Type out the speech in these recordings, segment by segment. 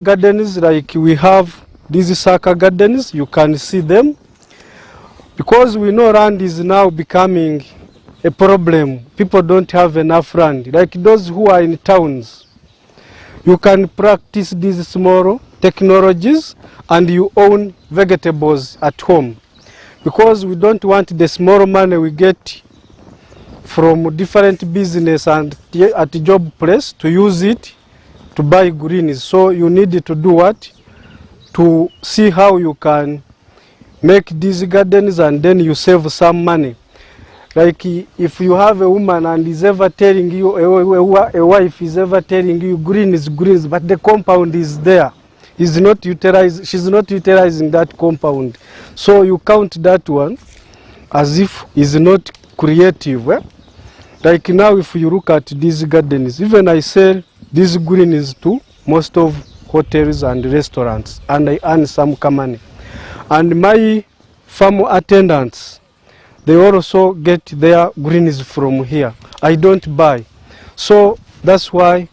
Gardens, like we have these sucker gardens, you can see them. Because we know land is now becoming a problem. People don't have enough land. Like those who are in towns, you can practice these small technologies and you own vegetables at home. Because we don't want the small money we get from different business and at job place to use it to buy greens. So you need to do what? To see how you can make these gardens and then you save some money. Like if you have a woman and is ever telling you, a wife is ever telling you greens, but the compound is there. Is not utilized, she's not utilizing that compound. So you count that one as if is not creative. Eh? Like now if you look at these gardens, even I sell these greens to most of hotels and restaurants and I earn some money. And my farm attendants, they also get their greens from here. I don't buy. So that's why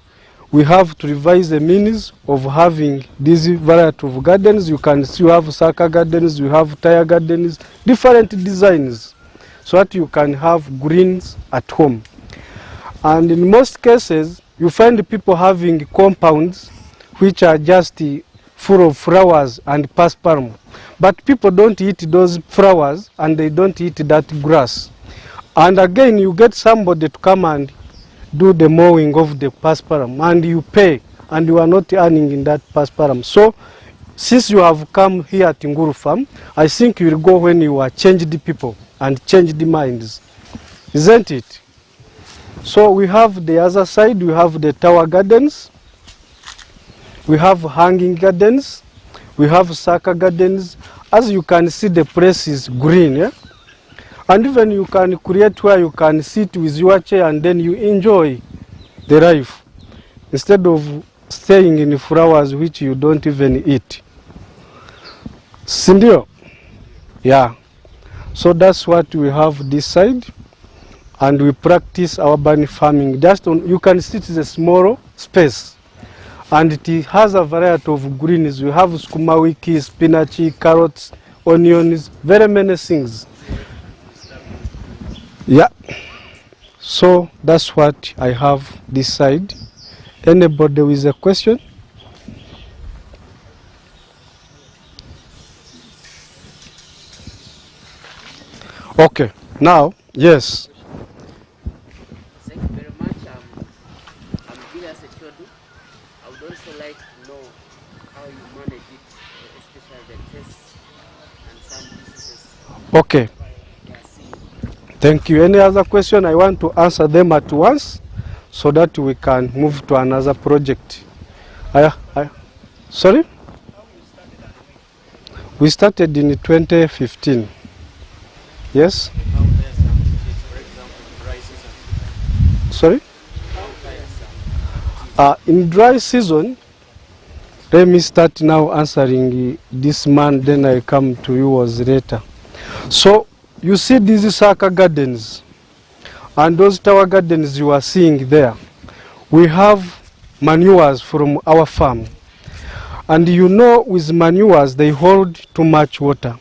we have to revise the means of having this variety of gardens. You can see you have sucker gardens, you have tire gardens, different designs, so that you can have greens at home. And in most cases, you find people having compounds which are just full of flowers and pasparum. But people don't eat those flowers and they don't eat that grass. And again, you get somebody to come and do the mowing of the pasparum and you pay and you are not earning in that pasparum. So since you have come here at Nguru Farm, I think you will go when you are changed the people and change the minds. Isn't it? So we have the other side, we have the tower gardens, we have hanging gardens, we have sucker gardens. As you can see, the place is green. Yeah? And even you can create where you can sit with your chair and then you enjoy the life instead of staying in flowers which you don't even eat. Sindio? Yeah. So that's what we have this side. And we practice our urban farming. Just on, you can see it's a small space. And it has a variety of greens. We have sukuma wiki, spinach, carrots, onions, very many things. Yeah. So that's what I have this side. Anybody with a question? Okay. Now, yes. Thank you very much. I'm Julius Echodu. I would also like to know how you manage it, especially the tests and some diseases. Okay. Thank you. Any other question? I want to answer them at once so that we can move to another project. Sorry? We started in 2015. Yes? Sorry? In dry season, let me start now answering this man, then I come to you as later. So, you see these sucker gardens and those tower gardens you are seeing there. We have manures from our farm. And you know with manures they hold too much water.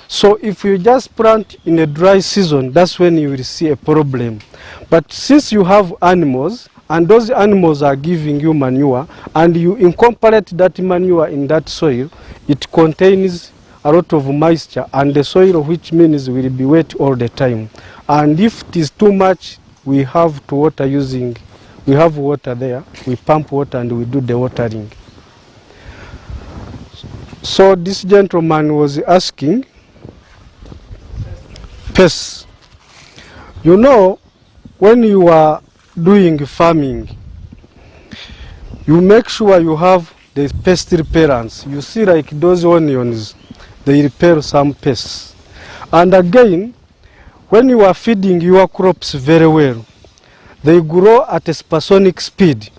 So if you just plant in a dry season, that's when you will see a problem. But since you have animals and those animals are giving you manure and you incorporate that manure in that soil, it contains a lot of moisture and the soil, which means will be wet all the time. And if it is too much, we have to water using, we have water there, we pump water and we do the watering. So this gentleman was asking, pests. You know, when you are doing farming, you make sure you have the pest repellents. You see like those onions, they repel some pests. And again, when you are feeding your crops very well, they grow at a supersonic speed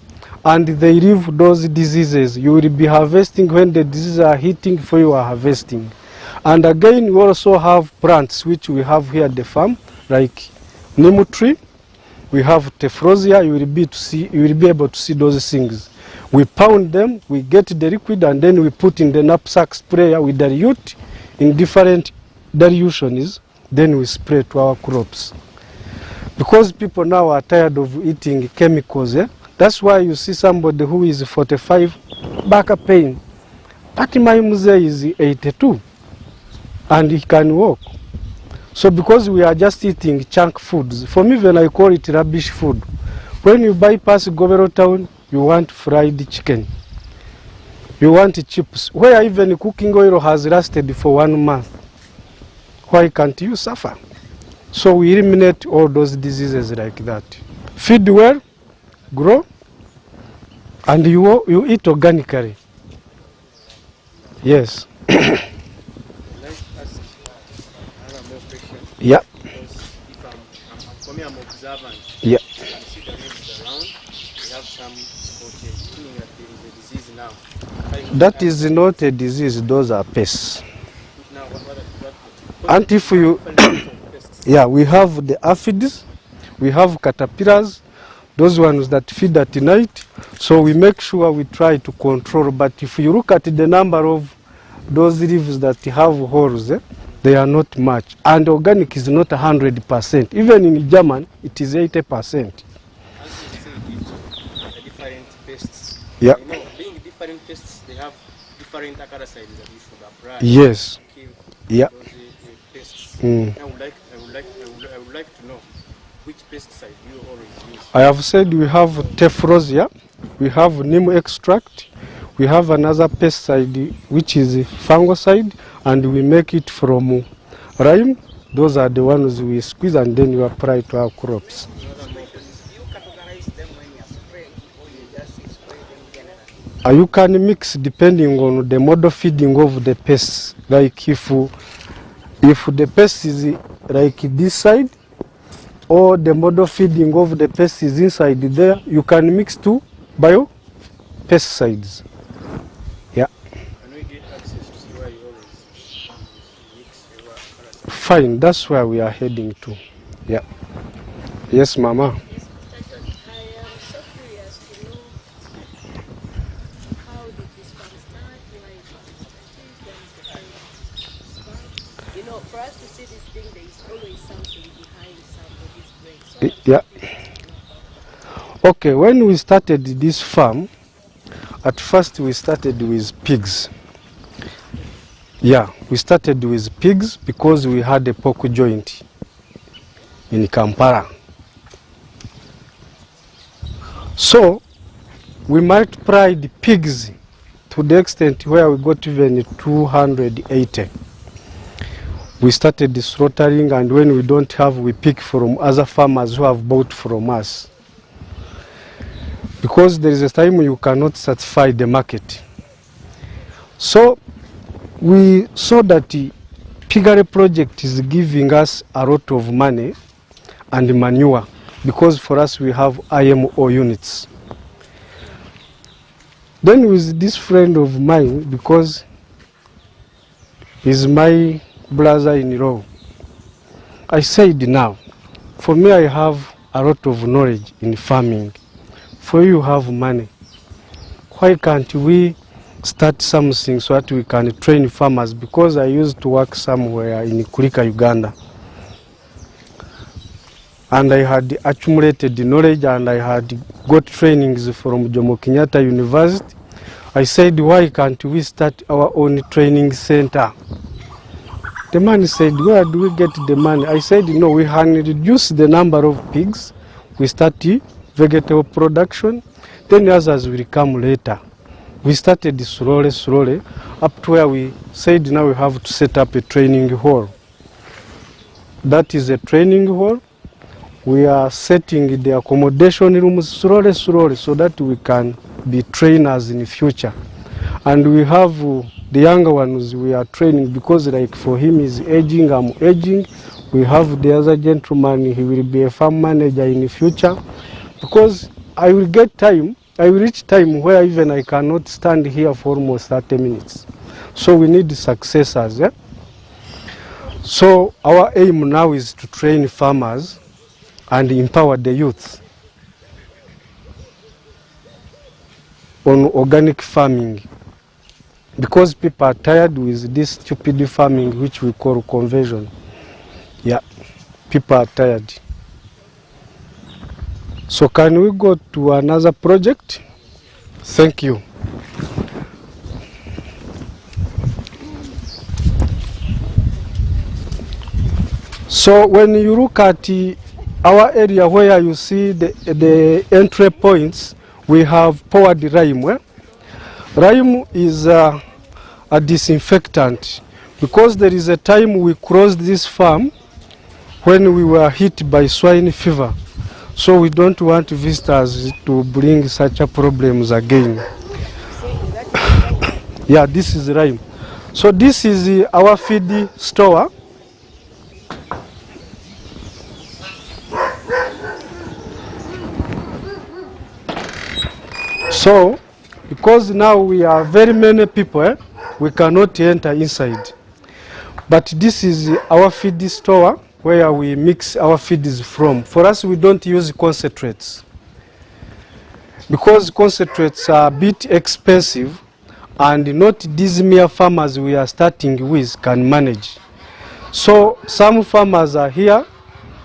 and they leave those diseases. You will be harvesting when the diseases are hitting for you are harvesting. And again, we also have plants which we have here at the farm, like neem tree. We have tephrosia. You will be able to see those things. We pound them, we get the liquid, and then we put in the knapsack sprayer, we dilute in different dilutions, then we spray to our crops. Because people now are tired of eating chemicals, that's why you see somebody who is 45 back pain, but my mzee is 82 and he can walk. So because we are just eating junk foods, for me when I call it rubbish food, when you bypass Govero town, you want fried chicken, you want chips, where even cooking oil has lasted for 1 month. Why can't you suffer? So we eliminate all those diseases like that. Feed well, grow, and you eat organically. Yes. Let's ask another more question. Yeah. Because if for me, I'm observant. Yeah. I see the leaves around. We have some spotted, meaning that there is a disease now. That is not a disease, those are pests. Now, what And if you, yeah, we have the aphids, we have caterpillars, those ones that feed at night. So we make sure we try to control. But if you look at the number of those leaves that have holes, they are not much. And organic is not 100%. Even in German, it is 80%. As you said, different pests. Yeah. You know, being different pests, they have different parasites that you should apply. Yes. To kill Yeah. those pests. Mm. I would like to know which pesticide you always use. I have said we have tephrosia, we have neem extract, we have another pesticide which is fungicide, and we make it from lime. Those are the ones we squeeze and then you apply to our crops. Do you categorize them when you spray, or you just spray them generally? You can mix depending on the mode of feeding of the pests. Like if the pest is like this side, or the mode of feeding of the pest is inside there, you can mix two biopesticides. Yeah. Can we get access to see where you always mix your parasites? Fine, that's where we are heading to. Yeah. Yes, Mama. Yes, Mr. John, I am so curious to know how did this farm start, why it was started, when the farm. You know, for us to see this thing, there is always something behind somebody's brain. So I'm Yeah. curious to know. Okay, when we started this farm, at first we started with pigs. Yeah, we started with pigs because we had a pork joint in Kampala. So we multiplied the pigs to the extent where we got even 280. We started the slaughtering, and when we don't have, we pick from other farmers who have bought from us. Because there is a time you cannot satisfy the market. So we saw that the piggery project is giving us a lot of money and manure, because for us we have IMO units. Then with this friend of mine, because he's my brother-in-law, I said, now, for me I have a lot of knowledge in farming. For you have money. Why can't we start something so that we can train farmers? Because I used to work somewhere in Kulika, Uganda. And I had accumulated the knowledge, and I had got trainings from Jomo Kenyatta University. I said, why can't we start our own training center? The man said, where do we get the money? I said, no, we can reduce the number of pigs. We start vegetable production, then others will come later. We started slowly, up to where we said now we have to set up a training hall. That is a training hall. We are setting the accommodation rooms slowly, so that we can be trainers in the future. And we have the younger ones we are training, because like for him is aging, I'm aging. We have the other gentleman, he will be a farm manager in the future. Because I will get time, I will reach time where even I cannot stand here for almost 30 minutes. So we need successors. Yeah? So our aim now is to train farmers and empower the youth. on organic farming, because people are tired with this stupid farming which we call conversion. Yeah, people are tired. So can we go to another project? Thank you. So when you look at our area where you see the entry points, we have poured lime. Lime is a disinfectant, because there is a time we closed this farm when we were hit by swine fever. So we don't want visitors to bring such a problems again. Yeah, this is lime. So this is our feed store. So, because now we are very many people, we cannot enter inside. But this is our feed store where we mix our feeds from. For us, we don't use concentrates, because concentrates are a bit expensive, and not these mere farmers we are starting with can manage. So some farmers are here,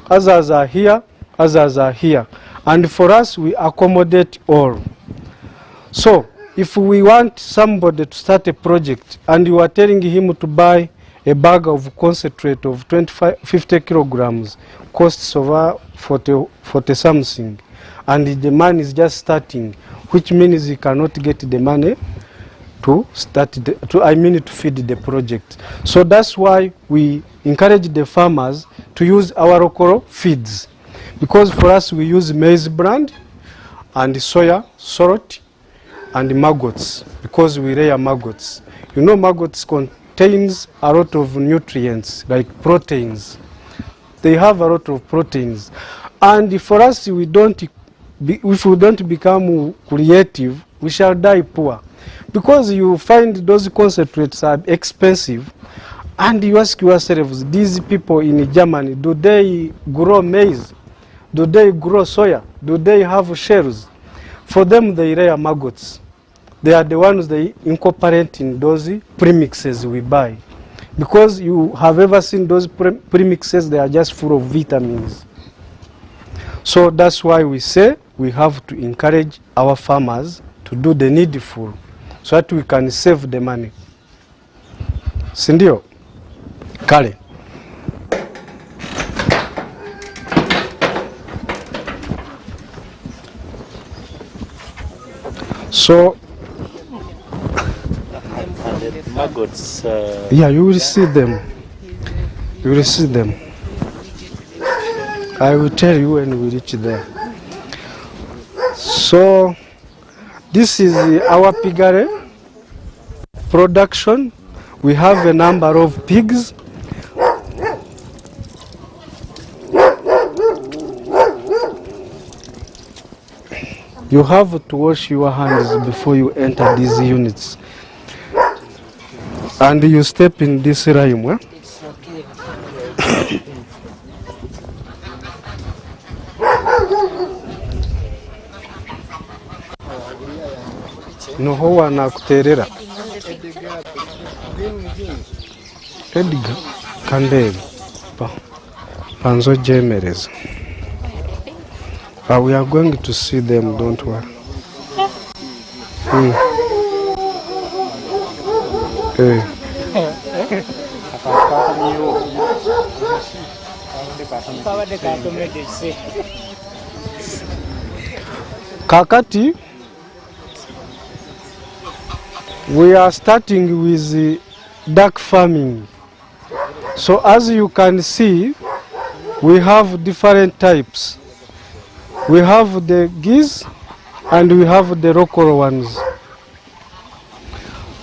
others are here, others are here. And for us, we accommodate all. So if we want somebody to start a project and you are telling him to buy a bag of concentrate of 50 kilograms, costs over 40 something, and the man is just starting, which means he cannot get the money to start to feed the project. So that's why we encourage the farmers to use our local feeds, because for us we use maize bran and soya, salt, and maggots, because we rear maggots. You know, maggots contains a lot of nutrients like proteins. They have a lot of proteins, and for us, if we don't become creative, we shall die poor, because you find those concentrates are expensive, and you ask yourselves, these people in Germany, do they grow maize? Do they grow soya? Do they have shells? For them, they rear maggots. They are the ones they incorporate in those premixes we buy. Because you have ever seen those premixes, they are just full of vitamins. So that's why we say we have to encourage our farmers to do the needful, so that we can save the money. Sindio? Kale. So maggots. Yeah, you will see them. You will see them. I will tell you when we reach there. So this is our piggery production. We have a number of pigs. You have to wash your hands before you enter these units. And you step in this lime. Eh? Noho wanakuterera. Edgar Kandeli. Panzo Jemerez. We are going to see them, don't worry. Kakati, we are starting with duck farming. So as you can see, we have different types. We have the geese and we have the local ones.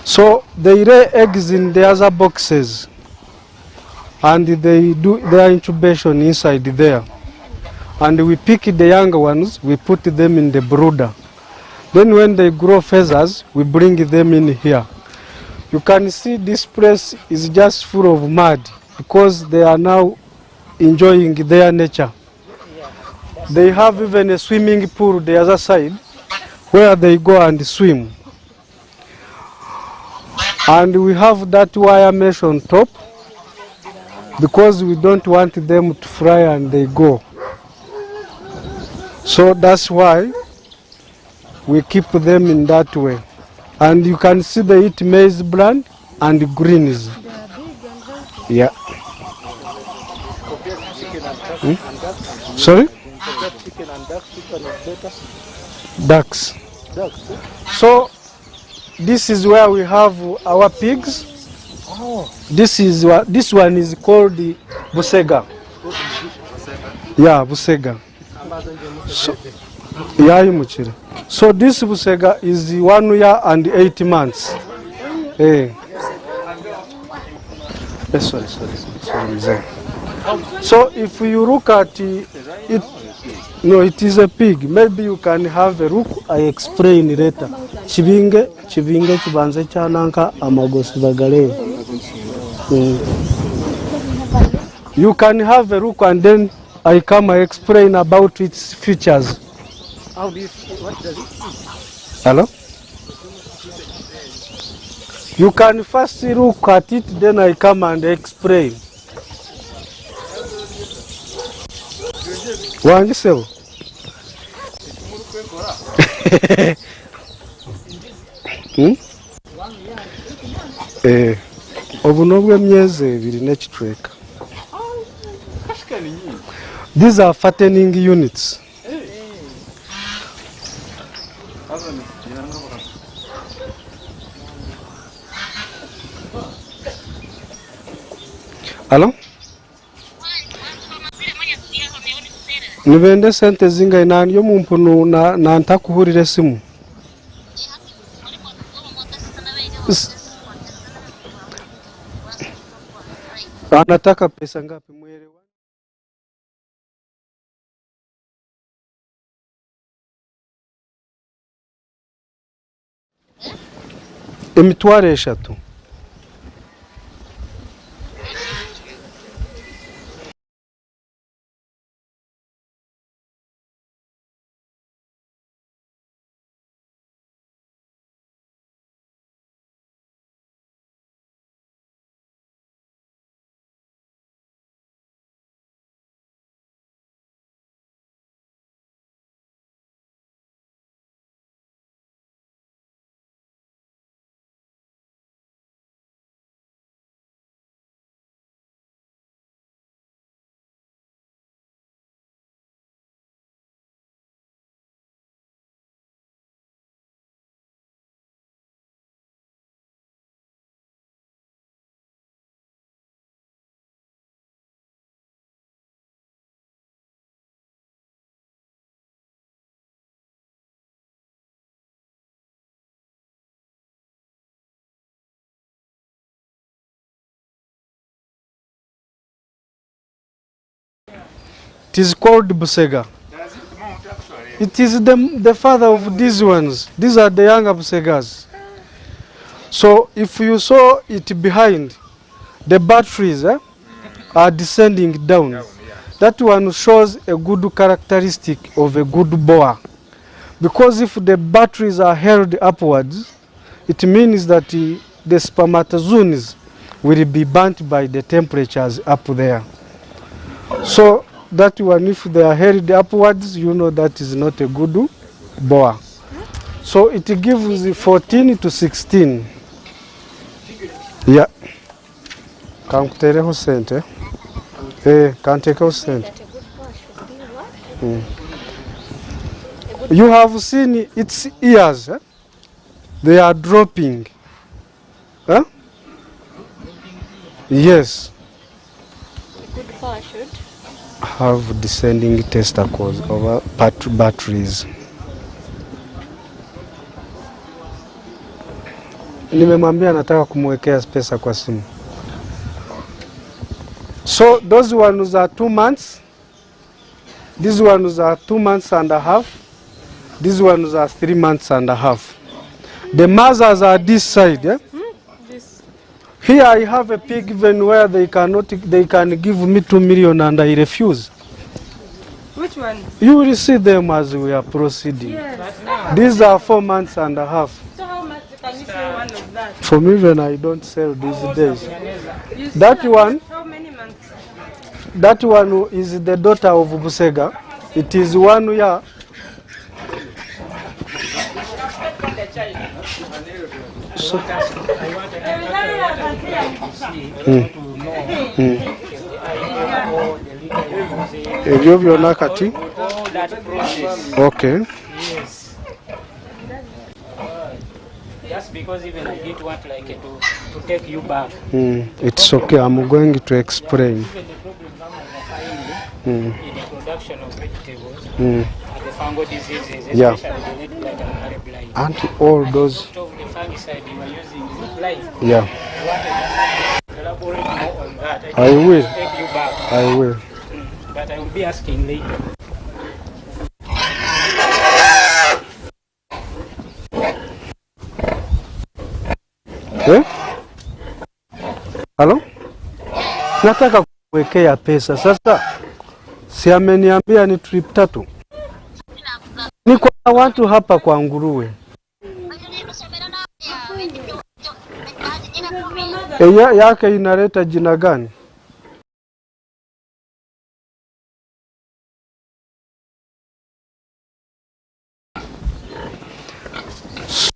So they lay eggs in the other boxes and they do their incubation inside there. And we pick the younger ones, we put them in the brooder. Then when they grow feathers, we bring them in here. You can see this place is just full of mud because they are now enjoying their nature. They have even a swimming pool the other side where they go and swim. And we have that wire mesh on top because we don't want them to fly and they go. So that's why we keep them in that way. And you can see they eat maize bran and greens. They are big and healthy. Yeah. Chicken and ducks. Sorry? Chicken and ducks, which one is better? Ducks. Ducks. So this is where we have our pigs. Oh. This one is called the Busega. Yeah, Busega. So, yeah, Imuchira. So this Busega is 1 year and 8 months. Sorry. So if you look at it, no, it is a pig. Maybe you can have a look. I explain later. Chivinge chibanze chananka amagosi bagale. You can have a look and then I come and explain about its features. How do you, what does it eat? Hello? You can first look at it, then I come and explain. Wangisewo? Obu nobwo emyezi 2 n'ekitweka. These are fattening units. Hello? Nibende sente zingahe nani yo muntu na ntakuhurire simu. Anataka pesa ngapi mwelewa? Emitwaro 3. It is called Busega. It is the father of these ones. These are the younger Busegas. So if you saw it behind, the batteries are descending down. That one shows a good characteristic of a good boa. Because if the batteries are held upwards, it means that the spermatozoons will be burnt by the temperatures up there. So that one, if they are held upwards, you know that is not a good boa. So it gives 14 to 16. Yeah. Can take a cent, can take a cent. You have seen its ears, they are dropping. Huh? Yes. Good power should Have descending testicles over batteries. Nimemwambia nataka kumwekea pesa kwa simu. So those ones are 2 months. These ones are 2 months and a half. These ones are 3 months and a half. The mothers are this side. Yeah? this Here I have a pig even where they can give me 2 million and I refuse. which Which one? You will see them as we are proceeding. Yes. These are 4 months and a half. So how much can you sell one of that? For me, when I don't sell these days. You That sell one, how many months? that one is the daughter of Busega. It is 1 year. So, ebyo byonna kati. Okay. Yes. Just because even I didn't want like to take you back. It's okay. I'm going to explain. Even the problem in the production of vegetables and the fungal diseases, Yeah. especially the red blight and malarial blight. And all those. Most of the fungicide you are using is it blight. Yeah. You want to elaborate more on that. I will. Take you back. I will. But I will be asking later. Eh? Halo? Nataka kuwekea pesa. Sasa si ameniambia ni trip 3. Niko na watu hapa kwa Nguruwe. Yake inaleta jina gani?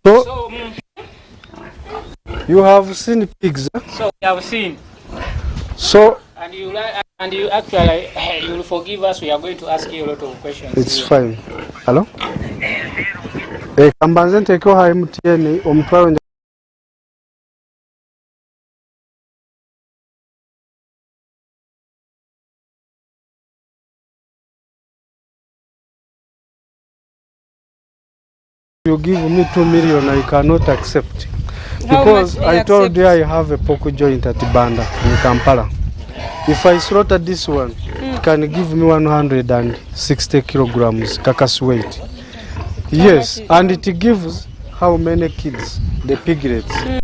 So you have seen pigs. Eh? So we have seen. So And you actually you will forgive us. We are going to ask you a lot of questions. it's fine. Hello? Kambanze nteko ha MTN omutwalo. You give me 2 million, I cannot accept. Because I told you I have a pork joint at Banda in Kampala. If I slaughter this one, it can give me 160 kilograms carcass weight. Yes, and it gives how many kids? The piglets.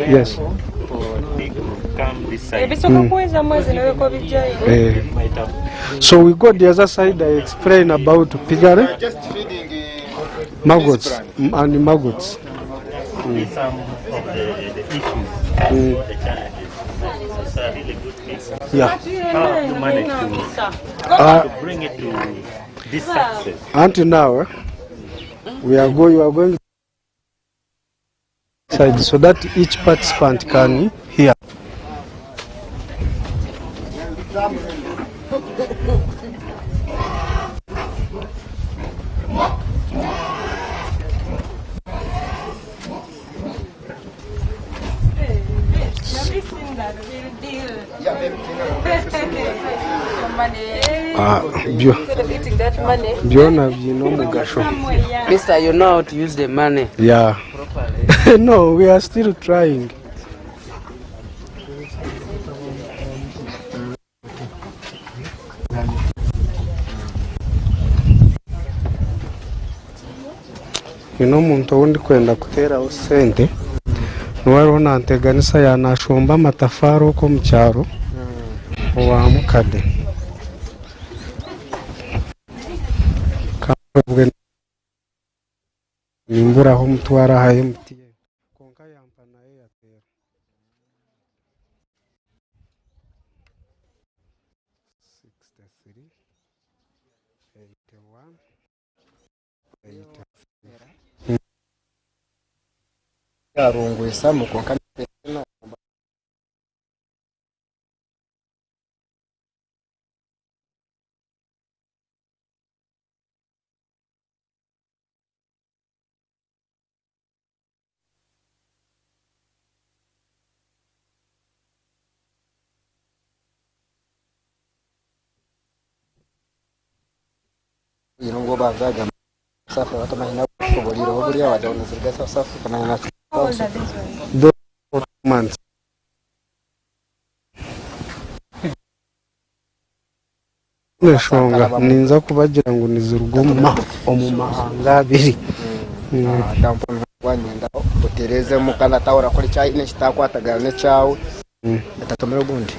Yes. So we go the other side. I explain about piggery, maggots and maggots. Some of the issues, the challenges. It's a really good thing. Yeah. How have you managed to bring it to this success? Until now, we are going side so that each participant can hear. you seen that real deal? Yeah, maybe. Byo Instead of eating that money, byona bino mugasho. somewhere, yeah. Mister, you know how to use the money Yeah. properly. No, we are still trying. Omuntu owundi kwenda kuteeraho sente niwariho nanteganisa yanashomba amatafaari okwo mu kyaro owa mukade kandi nimburaho mutwara aha MTN konka yampa nayo yateera 63 81 80 yarungwisa mu konka ngo bazaga safa batamanya kuboliraho buriya wajya unazirga safa kamanya How old are these ones? 4 months. Neshonga ninza kubagira ngo nizirugoma omumahanga abiri dampon wanyenda utereze mukana tawura kuri cyayi n'ikitakwatagana n'cyawe atatomera ubundi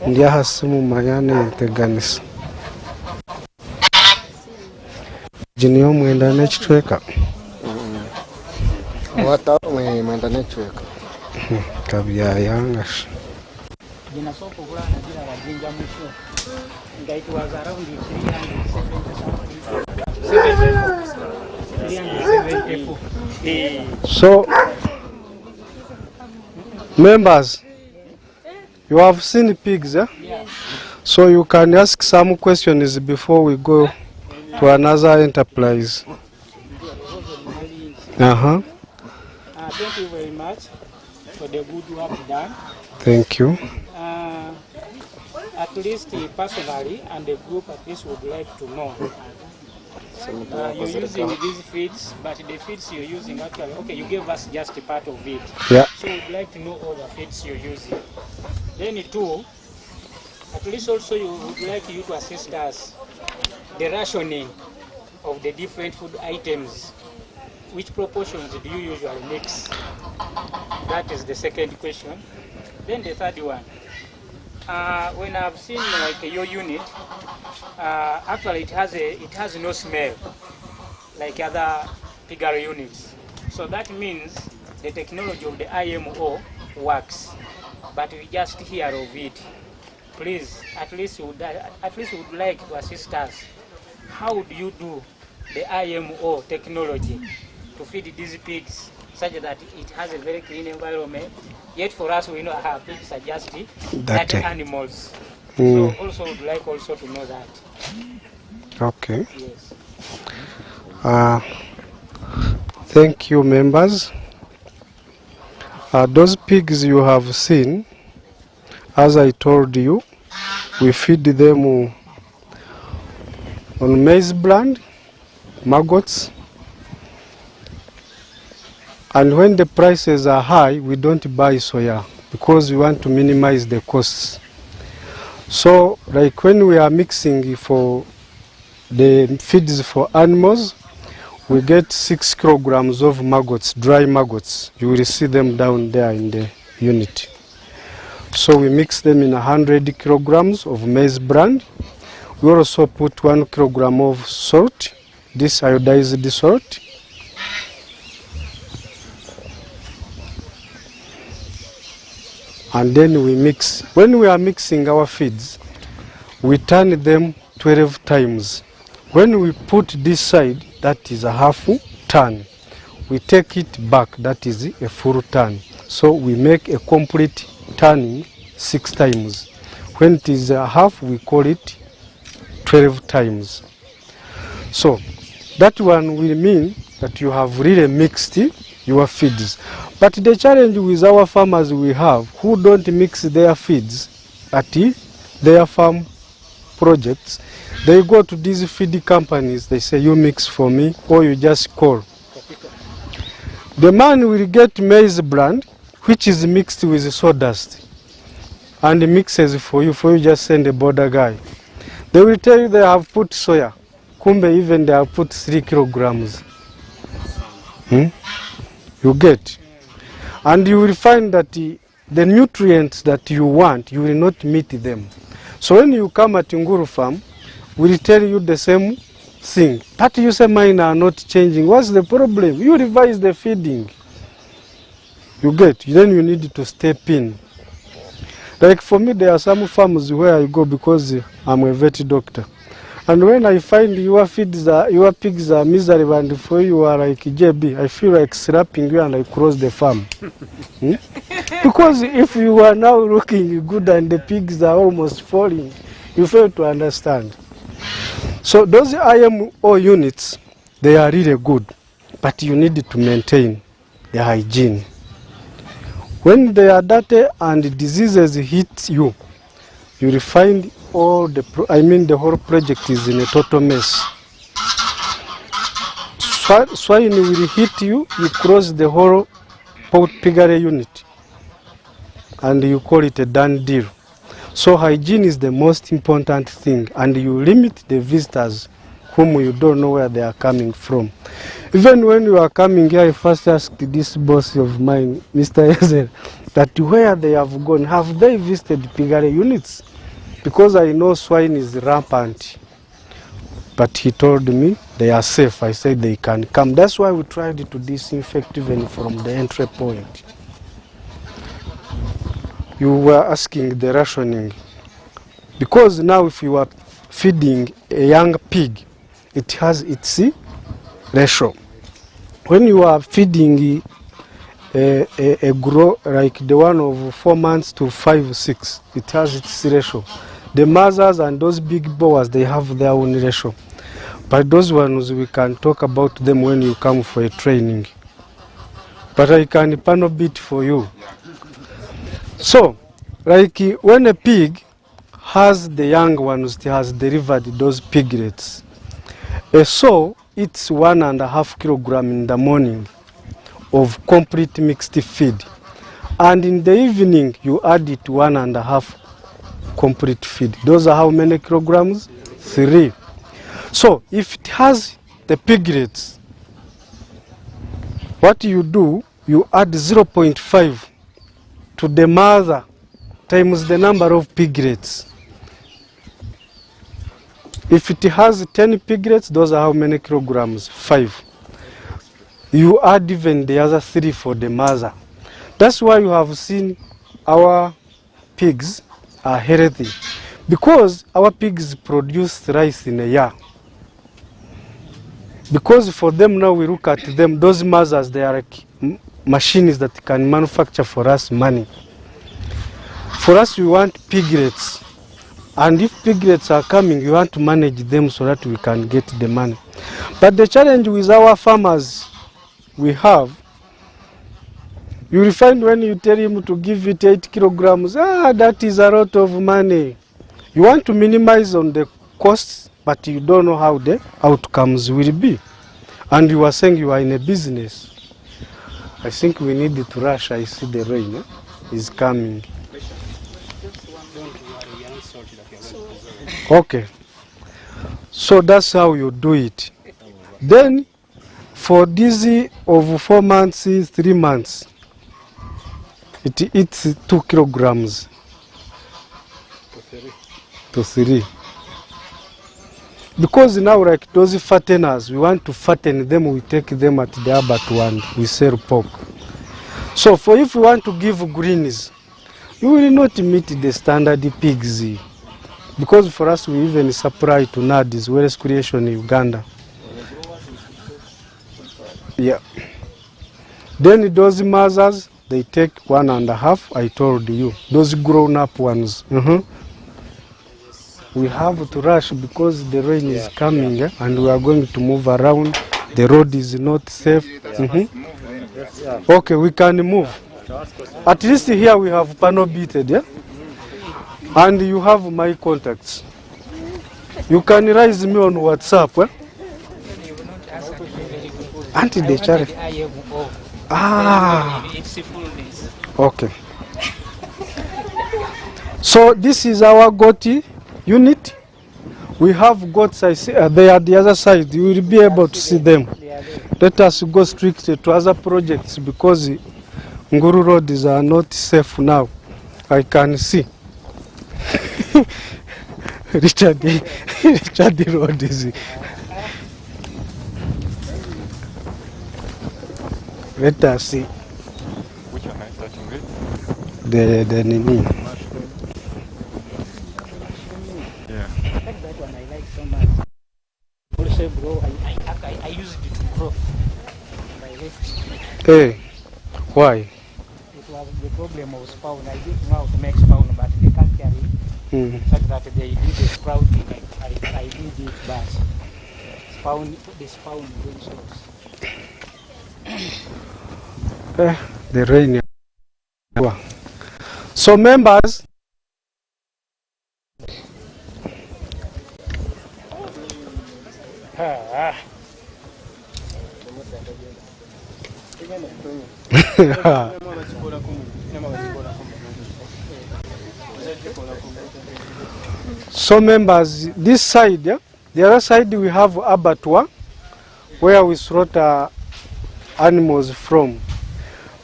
ndi hasi mu mayane nteganisa jiniyo mwenda n'ekitweka wata mwenda n'ekitweka kabyayangasha jina soko bulana jina la jinja mwisho nga it was around 374. So members, you have seen pigs, eh? Yes. So you can ask some questions before we go to another enterprise. Thank you very much for the good work done. Thank you. At least personally and the group at least would like to know. You're using these feeds, but the feeds you're using actually, okay, you gave us just a part of it. Yeah. So we'd like to know all the feeds you're using. Then two, at least also you would like you to assist us the rationing of the different food items. Which proportions do you usually mix? That is the second question. Then the third one. When I've seen like your unit, actually it has no smell like other piggery units. So that means the technology of the IMO works, but we just hear of it. Please, at least would like to assist us. How would you do the IMO technology to feed these pigs such that it has a very clean environment? Yet for us, we know how pigs are just dirty animals. So also would like also to know that. Okay. Yes. Thank you, members. Those pigs you have seen, as I told you, we feed them on maize bran, maggots, and when the prices are high, we don't buy soya because we want to minimize the costs. So, like when we are mixing for the feeds for animals, we get 6 kilograms of maggots, dry maggots. You will see them down there in the unit. So we mix them in 100 kilograms of maize bran. We also put 1 kilogram of salt, this iodized salt. And then we mix. When we are mixing our feeds, we turn them 12 times. When we put this side, that is a half turn. We take it back, that is a full turn. So we make a complete turning 6 times. When it is a half, we call it 12 times. So that one will mean that you have really mixed your feeds. But the challenge with our farmers we have who don't mix their feeds at their farm projects, they go to these feed companies, they say you mix for me, or you just call. The man will get maize bran which is mixed with sawdust and mixes for you just send a border guy. They will tell you they have put soya, kumbe even they have put 3 kilograms. You get, and you will find that the nutrients that you want, you will not meet them. So when you come at Nguru farm, we'll tell you the same thing. But you say mine are not changing. What's the problem? You revise the feeding. You get, then you need to step in. Like for me, there are some farms where I go because I'm a vet doctor. And when I find your pigs are miserable and for you are like JB, I feel like slapping you and I cross the farm. Because if you are now looking good and the pigs are almost falling, you fail to understand. So those IMO units, they are really good, but you need to maintain the hygiene. When they are dirty and diseases hit you, you will find all the whole project is in a total mess. Swine will hit you, you cross the whole piggery unit and you call it a done deal. So hygiene is the most important thing, and you limit the visitors whom you don't know where they are coming from. Even when you are coming here, I first asked this boss of mine, Mr. Ezel, that where they have gone, have they visited piggery units? Because I know swine is rampant. But he told me they are safe. I said they can come. That's why we tried to disinfect even from the entry point. You were asking the rationing. Because now if you are feeding a young pig, it has its ratio. When you are feeding a grow like the one of 4 months to 5, 6, it has its ratio. The mothers and those big boas, they have their own ratio. But those ones, we can talk about them when you come for a training. But I can panel bit for you. So, like when a pig has the young ones, it has delivered those piglets. A sow eats 1.5 kilograms in the morning of complete mixed feed. And in the evening, you add it 1.5 complete feed. Those are how many kilograms? 3. So if it has the piglets, what you do, you add 0.5 to the mother times the number of piglets. If it has 10 piglets, those are how many kilograms? 5. You add even the other 3 for the mother. That's why you have seen our pigs are healthy, because our pigs produce rice in a year. Because for them now, we look at them, those mothers, they are like machines that can manufacture for us money. For us, we want piglets. And if piglets are coming, we want to manage them so that we can get the money. But the challenge with our farmers we have, you will find when you tell him to give it 8 kilograms, that is a lot of money. You want to minimize on the costs, but you don't know how the outcomes will be. And you are saying you are in a business. I think we need to rush. I see the rain is coming. Okay. So that's how you do it. Then for this of 4 months, 3 months, it eats 2 kilograms to 3. Because now, like those fatteners, we want to fatten them, we take them at the abattoir and we sell pork. So for if you want to give greens, you will not meet the standard pigs. Because for us, we even supply to NADI's, Wellness Creation in Uganda. Yeah. Then those mothers, they take 1.5, I told you. Those grown-up ones. We have to rush because the rain is coming and we are going to move around. The road is not safe. Okay, we can move. At least here we have panel beated, yeah? And you have my contacts. You can raise me on WhatsApp, eh? Auntie I the wanted charity. the IMO. Ah, It's fullness. okay. So this is our goat unit. We have goats, I see, they are the other side. You will be able to see them. Let us go straight to other projects because Nguru roads are not safe now. I can see. Richard Road is. Let us see. Which one are you starting with? The Nini. Yeah. That one I like so much. Also, bro, I used it to grow my left. Hey, why? It was the problem of spawn. I didn't know how to make spawn, but they can't carry it. Mm. Such that they did the sprouting. I did it, but the spawn very short. The rain. So members, so members, this side, yeah? The other side we have abattoir where we slaughter animals from.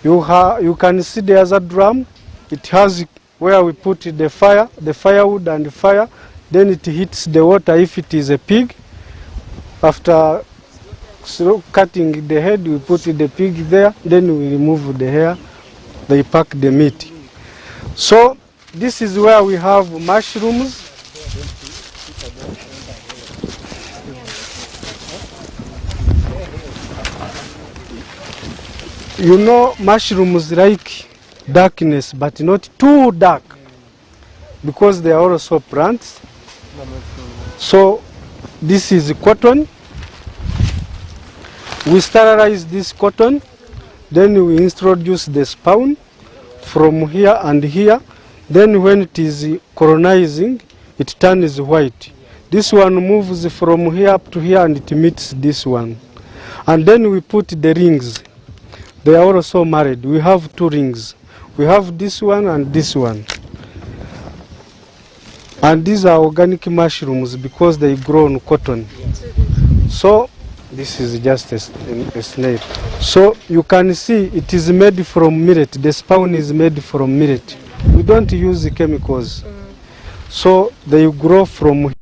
You can see the other drum. It has where we put the firewood and the fire. Then it hits the water if it is a pig. After cutting the head, we put the pig there. Then we remove the hair. They pack the meat. So this is where we have mushrooms. You know, mushrooms like darkness, but not too dark, because they are also plants. So this is cotton. We sterilize this cotton, then we introduce the spawn from here and here. Then when it is colonizing, it turns white. This one moves from here up to here and it meets this one. And then we put the rings. They are also married. We have two rings. We have this one and this one. And these are organic mushrooms because they grow on cotton. So this is just a snail. So you can see it is made from millet. The spawn is made from millet. We don't use chemicals. So they grow from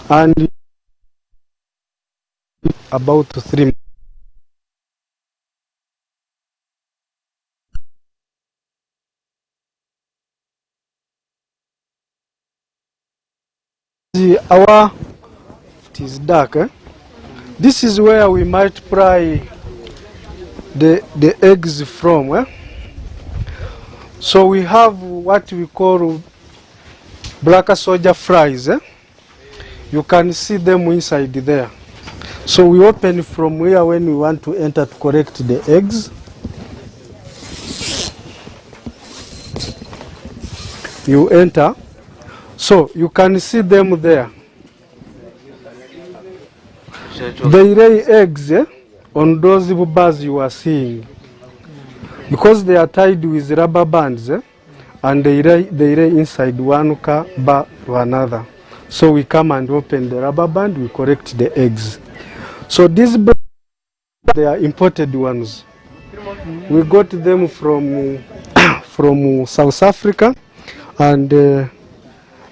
and about 3 months. It is dark. This is where we multiply the eggs from. So we have what we call black soldier flies. You can see them inside there. So we open from here when we want to enter to collect the eggs. You enter. So you can see them there. They lay eggs on those bars you are seeing. Because they are tied with rubber bands and they lay inside one bar to another. So we come and open the rubber band, we collect the eggs. So these birds, they are imported ones. We got them from South Africa and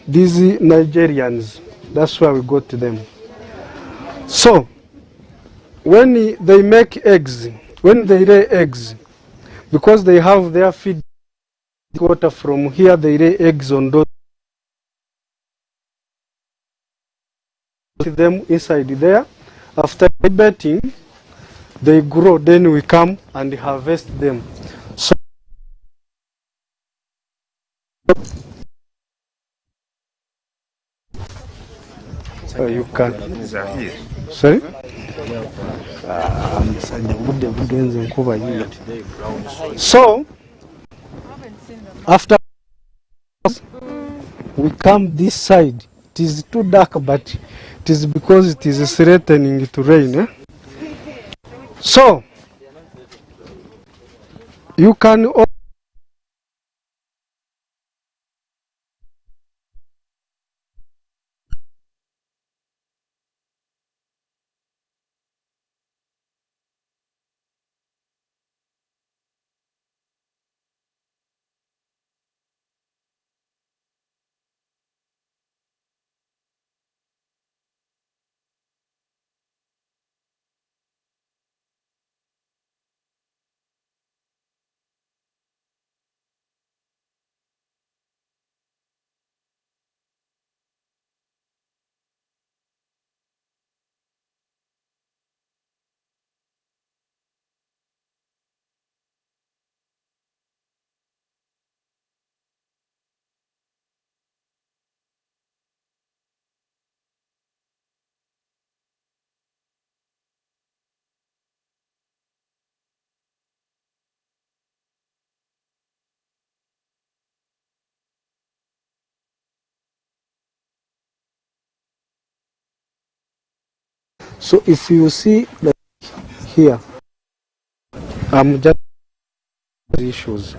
these Nigerians. That's where we got them. So when they make eggs, when they lay eggs, because they have their feed water from here, they lay eggs on those. Them inside there. After incubating, they grow. Then we come and harvest them. So You can. These are here. Sorry? So, after we come this side, it is too dark, but it is because it is threatening to rain. So, you can so if you see like here, I'm just issues.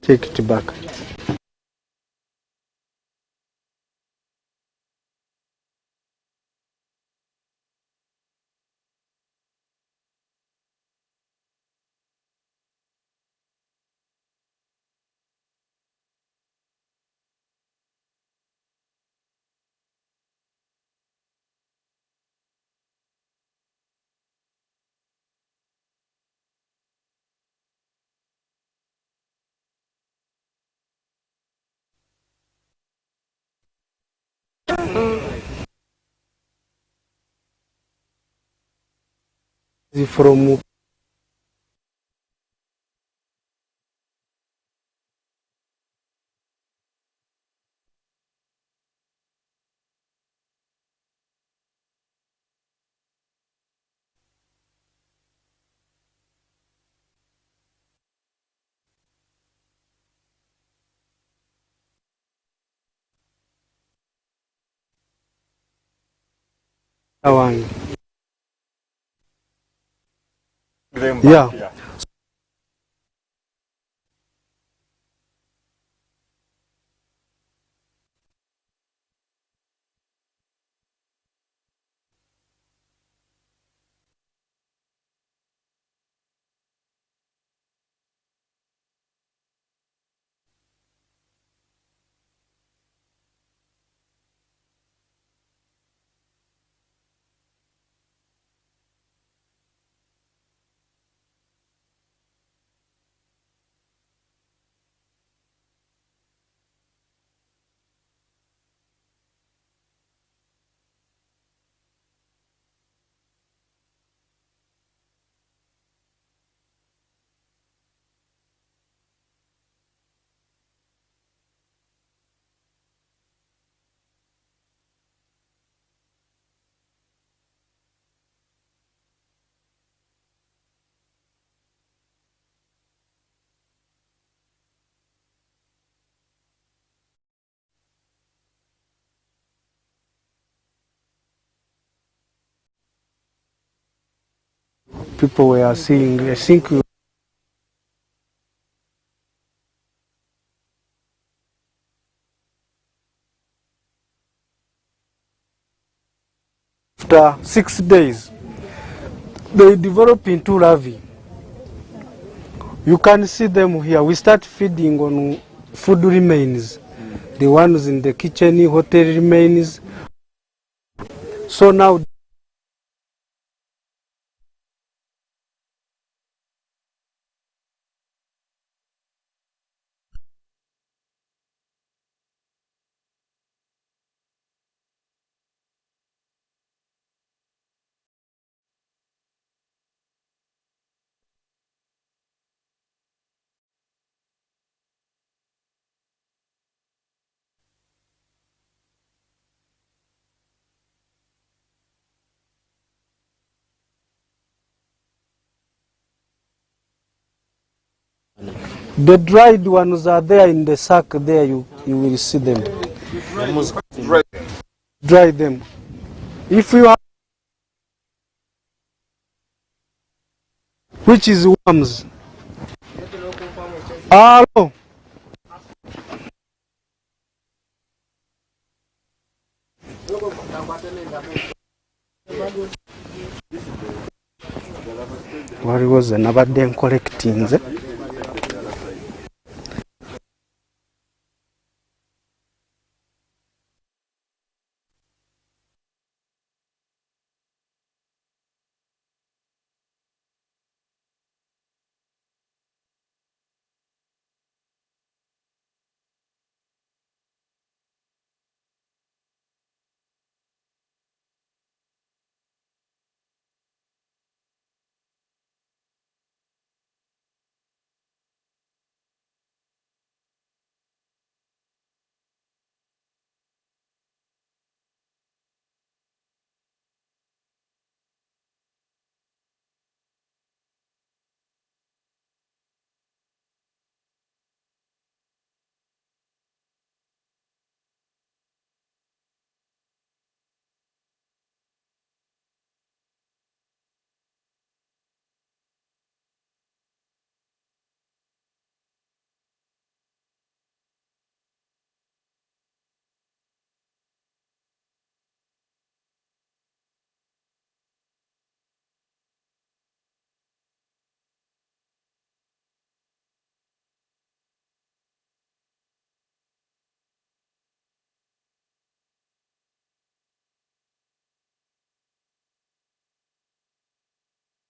Take it back. From Caravan. Yeah. People were seeing, I think after 6 days, they develop into larvae. You can see them here. We start feeding on food remains, the ones in the kitchen, hotel remains. So now The dried ones are there in the sack there, you will see them. Dry them. If you have, which is worms. Hello. What was another day collecting?